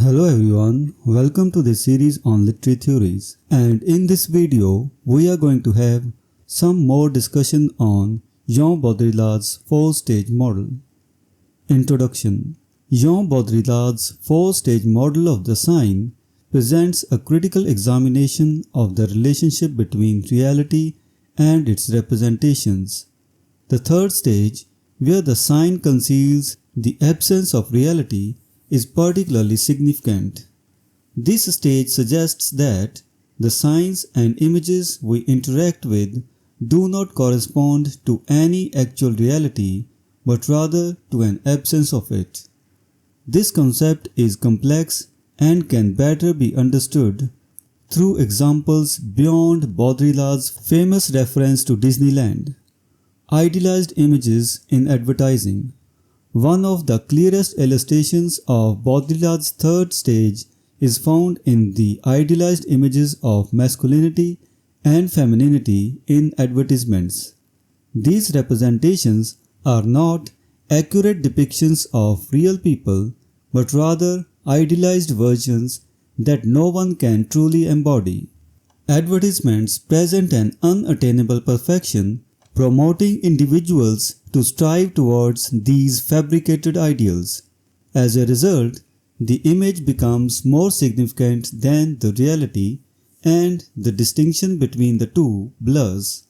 Hello everyone, welcome to this series on literary theories, and in this video we are going to have some more discussion on Jean Baudrillard's four-stage model. Introduction. Jean Baudrillard's four-stage model of the sign presents a critical examination of the relationship between reality and its representations. The third stage, where the sign conceals the absence of reality, is particularly significant. This stage suggests that the signs and images we interact with do not correspond to any actual reality, but rather to an absence of it. This concept is complex and can better be understood through examples beyond Baudrillard's famous reference to Disneyland. Idealized images in advertising. One of the clearest illustrations of Baudrillard's third stage is found in the idealized images of masculinity and femininity in advertisements. These representations are not accurate depictions of real people, but rather idealized versions that no one can truly embody. Advertisements present an unattainable perfection, promoting individuals to strive towards these fabricated ideals. As a result, the image becomes more significant than the reality, and the distinction between the two blurs.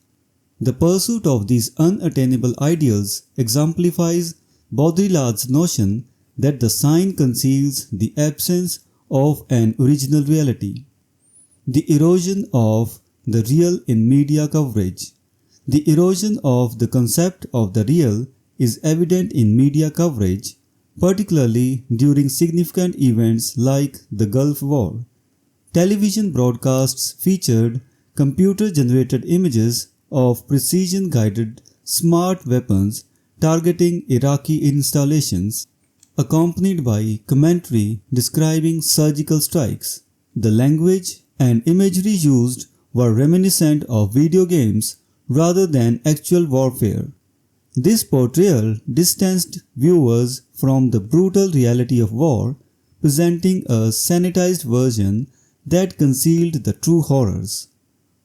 The pursuit of these unattainable ideals exemplifies Baudrillard's notion that the sign conceals the absence of an original reality. The erosion of the real in media coverage. The erosion of the concept of the real is evident in media coverage, particularly during significant events like the Gulf War. Television broadcasts featured computer-generated images of precision-guided smart weapons targeting Iraqi installations, accompanied by commentary describing surgical strikes. The language and imagery used were reminiscent of video games rather than actual warfare. This portrayal distanced viewers from the brutal reality of war, presenting a sanitized version that concealed the true horrors.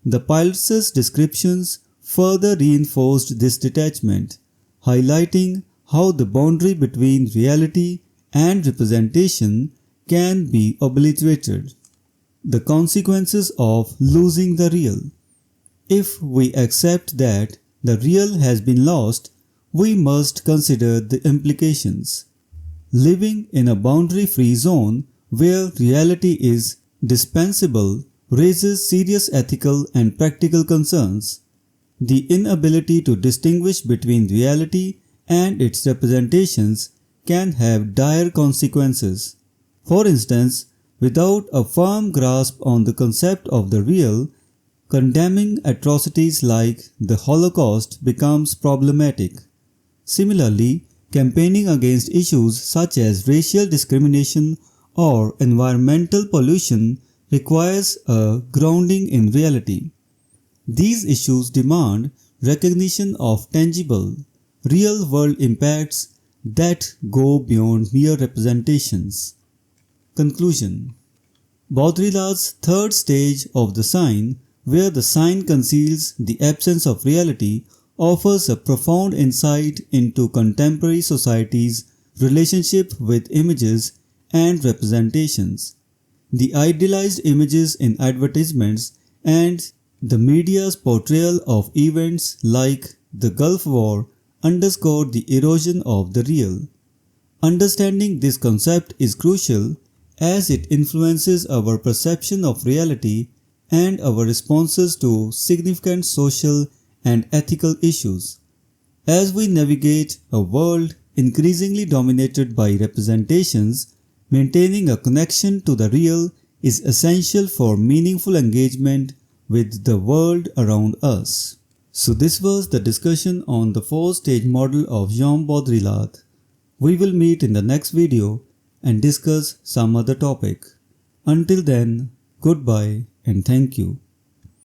The pilots' descriptions further reinforced this detachment, highlighting how the boundary between reality and representation can be obliterated. The consequences of losing the real. If we accept that the real has been lost, we must consider the implications. Living in a boundary-free zone where reality is dispensable raises serious ethical and practical concerns. The inability to distinguish between reality and its representations can have dire consequences. For instance, without a firm grasp on the concept of the real, condemning atrocities like the Holocaust becomes problematic. Similarly, campaigning against issues such as racial discrimination or environmental pollution requires a grounding in reality. These issues demand recognition of tangible, real-world impacts that go beyond mere representations. Conclusion. Baudrillard's third stage of the sign, where the sign conceals the absence of reality, offers a profound insight into contemporary society's relationship with images and representations. The idealized images in advertisements and the media's portrayal of events like the Gulf War underscore the erosion of the real. Understanding this concept is crucial as it influences our perception of reality and our responses to significant social and ethical issues. As we navigate a world increasingly dominated by representations, maintaining a connection to the real is essential for meaningful engagement with the world around us. So this was the discussion on the four-stage model of Jean Baudrillard. We will meet in the next video and discuss some other topic. Until then, goodbye and thank you.